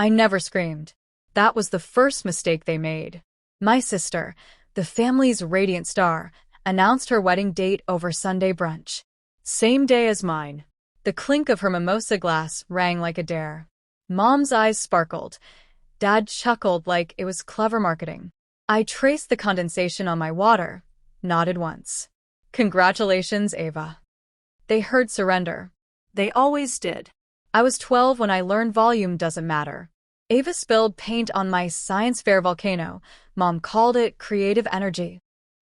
I never screamed. That was the first mistake they made. My sister, the family's radiant star, announced her wedding date over Sunday brunch. Same day as mine. The clink of her mimosa glass rang like a dare. Mom's eyes sparkled. Dad chuckled like it was clever marketing. I traced the condensation on my water, nodded once. Congratulations, Ava. They heard surrender. They always did. I was 12 when I learned volume doesn't matter. Ava spilled paint on my science fair volcano. Mom called it creative energy.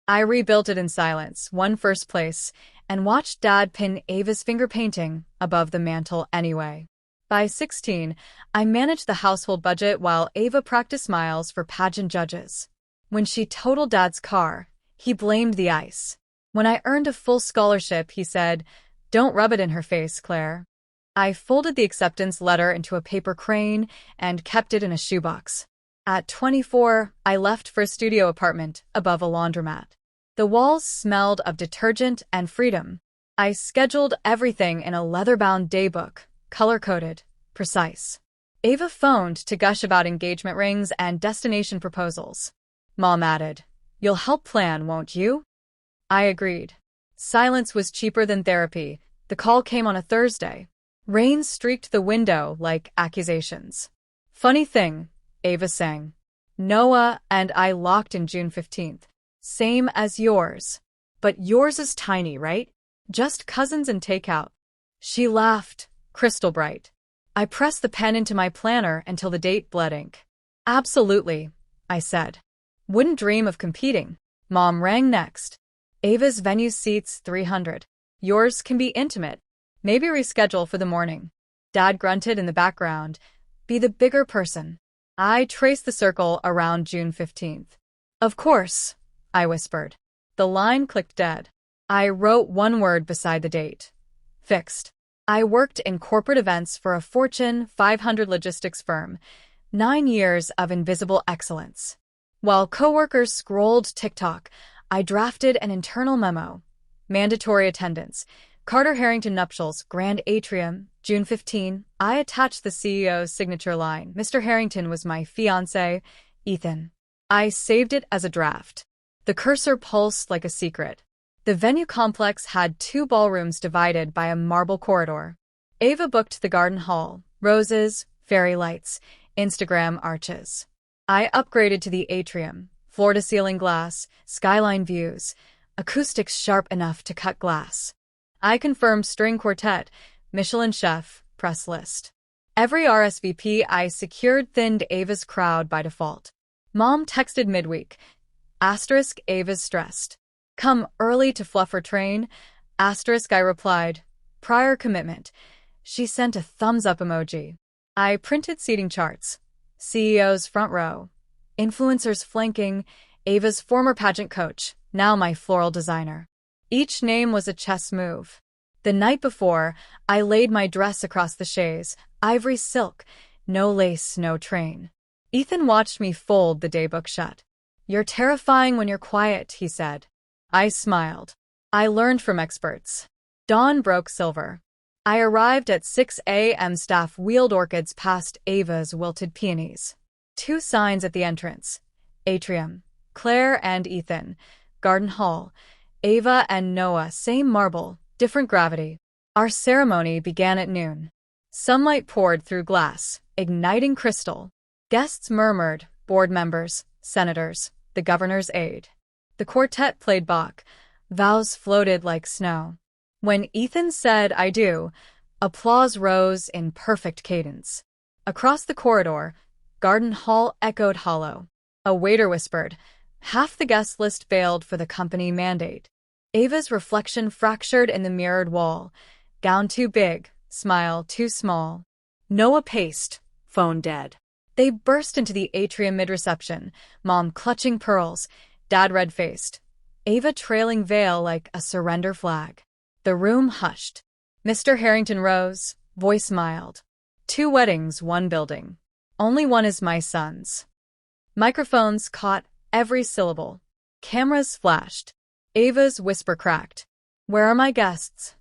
I rebuilt it in silence, won first place, and watched Dad pin Ava's finger painting above the mantel anyway. By 16, I managed the household budget while Ava practiced miles for pageant judges. When she totaled Dad's car, he blamed the ice. When I earned a full scholarship, he said, "Don't rub it in her face, Claire." I folded the acceptance letter into a paper crane and kept it in a shoebox. At 24, I left for a studio apartment above a laundromat. The walls smelled of detergent and freedom. I scheduled everything in a leather-bound daybook, color-coded, precise. Ava phoned to gush about engagement rings and destination proposals. Mom added, "You'll help plan, won't you?" I agreed. Silence was cheaper than therapy. The call came on a Thursday. Rain streaked the window like accusations. Funny thing, Ava sang. Noah and I locked in June 15th. Same as yours. But yours is tiny, right? Just cousins and takeout. She laughed, crystal bright. I pressed the pen into my planner until the date bled ink. Absolutely, I said. Wouldn't dream of competing. Mom rang next. Ava's venue seats 300. Yours can be intimate. Maybe reschedule for the morning. Dad grunted in the background. Be the bigger person. I traced the circle around June 15th. Of course, I whispered. The line clicked dead. I wrote one word beside the date. Fixed. I worked in corporate events for a Fortune 500 logistics firm. 9 years of invisible excellence. While coworkers scrolled TikTok, I drafted an internal memo. Mandatory attendance. Carter Harrington nuptials, Grand Atrium, June 15. I attached the CEO's signature line. Mr. Harrington was my fiancé, Ethan. I saved it as a draft. The cursor pulsed like a secret. The venue complex had 2 ballrooms divided by a marble corridor. Ava booked the garden hall, roses, fairy lights, Instagram arches. I upgraded to the atrium, floor-to-ceiling glass, skyline views, acoustics sharp enough to cut glass. I confirmed string quartet, Michelin chef, press list. Every RSVP I secured thinned Ava's crowd by default. Mom texted midweek. Asterisk Ava's stressed. Come early to fluff her train. Asterisk I replied. Prior commitment. She sent a thumbs-up emoji. I printed seating charts. CEO's front row. Influencers flanking. Ava's former pageant coach, now my floral designer. Each name was a chess move. The night before, I laid my dress across the chaise, ivory silk, no lace, no train. Ethan watched me fold the daybook shut. You're terrifying when you're quiet, he said. I smiled. I learned from experts. Dawn broke silver. I arrived at 6 a.m. Staff wheeled orchids past Ava's wilted peonies. 2 signs at the entrance. Atrium. Claire and Ethan. Garden hall. Ava and Noah, same marble, different gravity. Our ceremony began at noon. Sunlight poured through glass, igniting crystal. Guests murmured, board members, senators, the governor's aide. The quartet played Bach. Vows floated like snow. When Ethan said, I do, applause rose in perfect cadence. Across the corridor, garden hall echoed hollow. A waiter whispered, half the guest list bailed for the company mandate. Ava's reflection fractured in the mirrored wall. Gown too big, smile too small. Noah paced, phone dead. They burst into the atrium mid-reception, Mom clutching pearls, Dad red-faced, Ava trailing veil like a surrender flag. The room hushed. Mr. Harrington rose, voice mild. 2 weddings, 1 building. Only one is my son's. Microphones caught every syllable. Cameras flashed. Ava's whisper cracked. Where are my guests?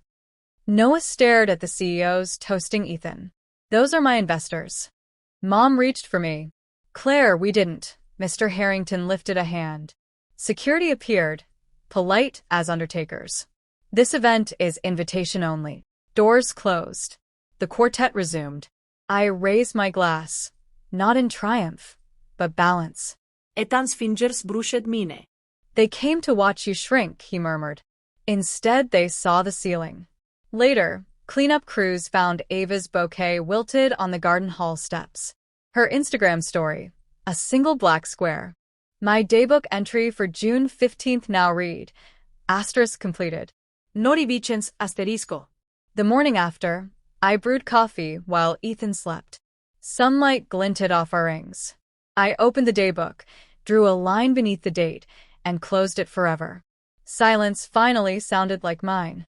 Noah stared at the CEOs toasting Ethan. Those are my investors. Mom reached for me. Claire, we didn't. Mr. Harrington lifted a hand. Security appeared, polite as undertakers. This event is invitation only. Doors closed. The quartet resumed. I raised my glass, not in triumph, but balance. Etan sfingers brușed mine. They came to watch you shrink, he murmured. Instead, they saw the ceiling. Later, cleanup crews found Ava's bouquet wilted on the garden hall steps. Her Instagram story, a single black square. My daybook entry for June 15th now read, asterisk completed. Nori Vicens asterisco. The morning after, I brewed coffee while Ethan slept. Sunlight glinted off our rings. I opened the daybook, drew a line beneath the date, and closed it forever. Silence finally sounded like mine.